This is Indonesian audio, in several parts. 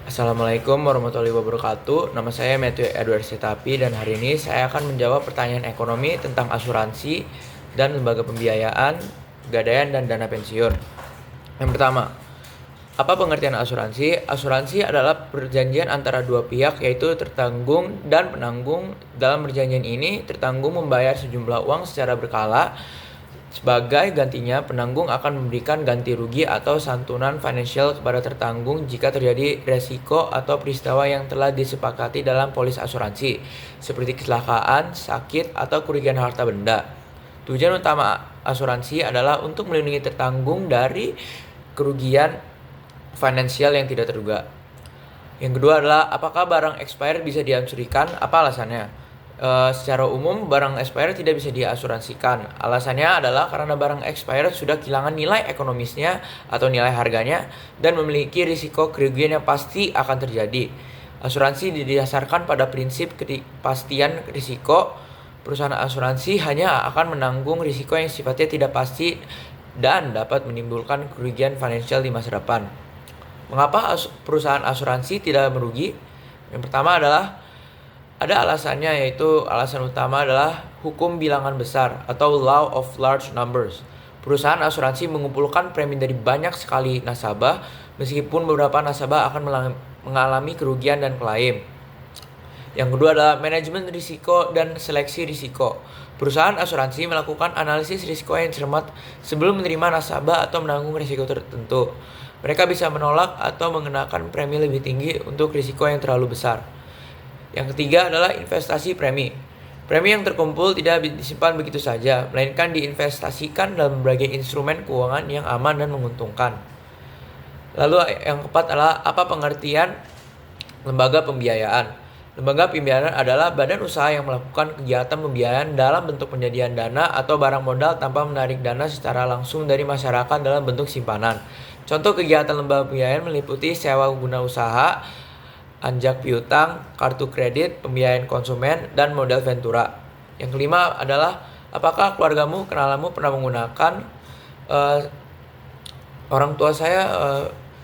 Assalamualaikum warahmatullahi wabarakatuh. Nama saya Matthew Edward Setapi dan hari ini saya akan menjawab pertanyaan ekonomi tentang asuransi dan lembaga pembiayaan, pegadaian, dan dana pensiun. Yang pertama, apa pengertian asuransi? Asuransi adalah perjanjian antara dua pihak, yaitu tertanggung dan penanggung. Dalam perjanjian ini, tertanggung membayar sejumlah uang secara berkala. Sebagai gantinya, penanggung akan memberikan ganti rugi atau santunan finansial kepada tertanggung jika terjadi resiko atau peristiwa yang telah disepakati dalam polis asuransi, seperti kecelakaan, sakit, atau kerugian harta benda. Tujuan utama asuransi adalah untuk melindungi tertanggung dari kerugian finansial yang tidak terduga. Yang kedua adalah apakah barang expired bisa diasuransikan? Apa alasannya? Secara umum barang expired tidak bisa diasuransikan. Alasannya adalah karena barang expired sudah kehilangan nilai ekonomisnya atau nilai harganya dan memiliki risiko kerugian yang pasti akan terjadi. Asuransi didasarkan pada prinsip kepastian risiko. Perusahaan asuransi hanya akan menanggung risiko yang sifatnya tidak pasti dan dapat menimbulkan kerugian finansial di masa depan. Mengapa perusahaan asuransi tidak merugi? Yang pertama adalah ada alasannya, yaitu alasan utama adalah hukum bilangan besar atau law of large numbers. Perusahaan asuransi mengumpulkan premi dari banyak sekali nasabah, meskipun beberapa nasabah akan mengalami kerugian dan klaim. Yang kedua adalah manajemen risiko dan seleksi risiko. Perusahaan asuransi melakukan analisis risiko yang cermat sebelum menerima nasabah atau menanggung risiko tertentu. Mereka bisa menolak atau mengenakan premi lebih tinggi untuk risiko yang terlalu besar. Yang ketiga adalah investasi premi. Premi yang terkumpul tidak disimpan begitu saja, melainkan diinvestasikan dalam berbagai instrumen keuangan yang aman dan menguntungkan. Lalu yang keempat adalah apa pengertian lembaga pembiayaan? Lembaga pembiayaan adalah badan usaha yang melakukan kegiatan pembiayaan dalam bentuk penyediaan dana atau barang modal tanpa menarik dana secara langsung dari masyarakat dalam bentuk simpanan. Contoh kegiatan lembaga pembiayaan meliputi sewa guna usaha, anjak piutang, kartu kredit, pembiayaan konsumen, dan modal ventura. Yang kelima adalah apakah keluargamu, kenalanmu pernah menggunakan orang tua saya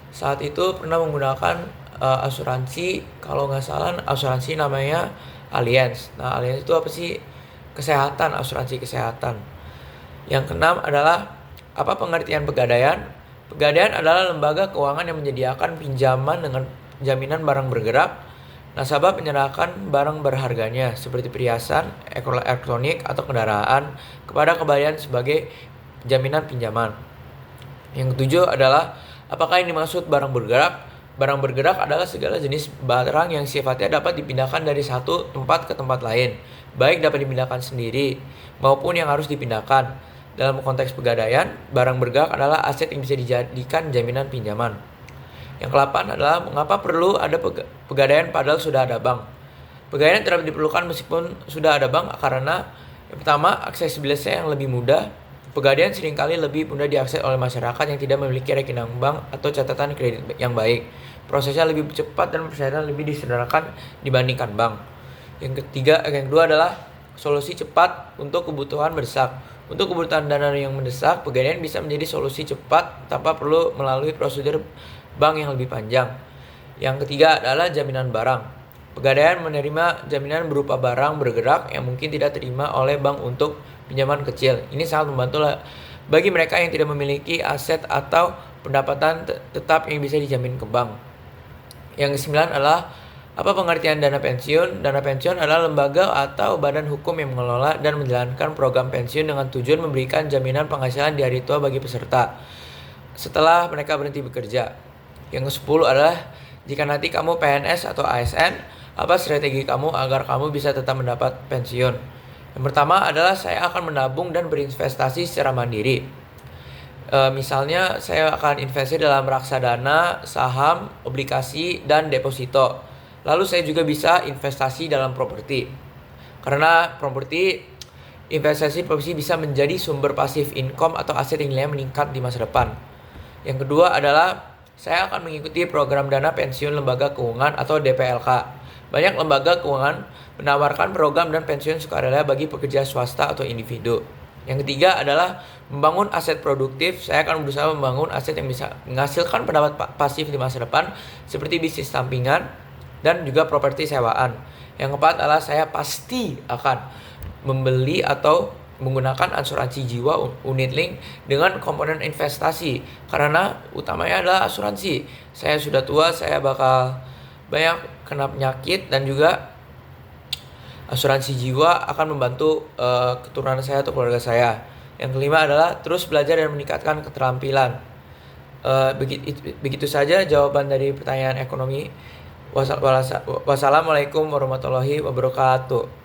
saat itu pernah menggunakan asuransi, kalau nggak salah asuransi namanya Allianz. Nah, Allianz itu apa sih? Kesehatan, asuransi kesehatan. Yang keenam adalah apa pengertian pegadaian? Pegadaian adalah lembaga keuangan yang menyediakan pinjaman dengan jaminan barang bergerak. Nasabah menyerahkan barang berharganya seperti perhiasan, elektronik, atau kendaraan kepada kembalian sebagai jaminan pinjaman. Yang ketujuh adalah apakah yang dimaksud barang bergerak? Barang bergerak adalah segala jenis barang yang sifatnya dapat dipindahkan dari satu tempat ke tempat lain, baik dapat dipindahkan sendiri maupun yang harus dipindahkan. Dalam konteks pegadaian, barang bergerak adalah aset yang bisa dijadikan jaminan pinjaman. Yang ke-8 adalah mengapa perlu ada pegadaian padahal sudah ada bank. Pegadaian tidak diperlukan meskipun sudah ada bank karena yang pertama, aksesibilitasnya yang lebih mudah. Pegadaian seringkali lebih mudah diakses oleh masyarakat yang tidak memiliki rekening bank atau catatan kredit yang baik. Prosesnya lebih cepat dan persyaratan lebih disederhanakan dibandingkan bank. Yang kedua adalah solusi cepat untuk kebutuhan mendesak. Untuk kebutuhan dana yang mendesak, pegadaian bisa menjadi solusi cepat tanpa perlu melalui prosedur bank yang lebih panjang. Yang ketiga adalah jaminan barang. Pegadaian menerima jaminan berupa barang bergerak yang mungkin tidak terima oleh bank untuk pinjaman kecil. Ini sangat membantu bagi mereka yang tidak memiliki aset atau pendapatan tetap yang bisa dijamin ke bank. Yang kesembilan adalah apa pengertian dana pensiun? Dana pensiun adalah lembaga atau badan hukum yang mengelola dan menjalankan program pensiun dengan tujuan memberikan jaminan penghasilan di hari tua bagi peserta setelah mereka berhenti bekerja. Yang ke-10 adalah jika nanti kamu PNS atau ASN, apa strategi kamu agar kamu bisa tetap mendapat pensiun? Yang pertama adalah saya akan menabung dan berinvestasi secara mandiri. Misalnya saya akan investasi dalam reksadana, saham, obligasi, dan deposito. Lalu saya juga bisa investasi dalam properti. Karena investasi properti bisa menjadi sumber pasif income atau aset yang nilainya meningkat di masa depan. Yang kedua adalah saya akan mengikuti program dana pensiun lembaga keuangan atau DPLK. Banyak lembaga keuangan menawarkan program dan pensiun sukarela bagi pekerja swasta atau individu. Yang ketiga adalah membangun aset produktif. Saya akan berusaha membangun aset yang bisa menghasilkan pendapat pasif di masa depan seperti bisnis sampingan dan juga properti sewaan. Yang keempat adalah saya pasti akan membeli atau menggunakan asuransi jiwa unit link dengan komponen investasi karena utamanya adalah asuransi. Saya sudah tua, saya bakal banyak kena penyakit dan juga asuransi jiwa akan membantu keturunan saya atau keluarga saya. Yang kelima adalah terus belajar dan meningkatkan keterampilan. Begitu saja jawaban dari pertanyaan ekonomi. Wassalamualaikum warahmatullahi wabarakatuh.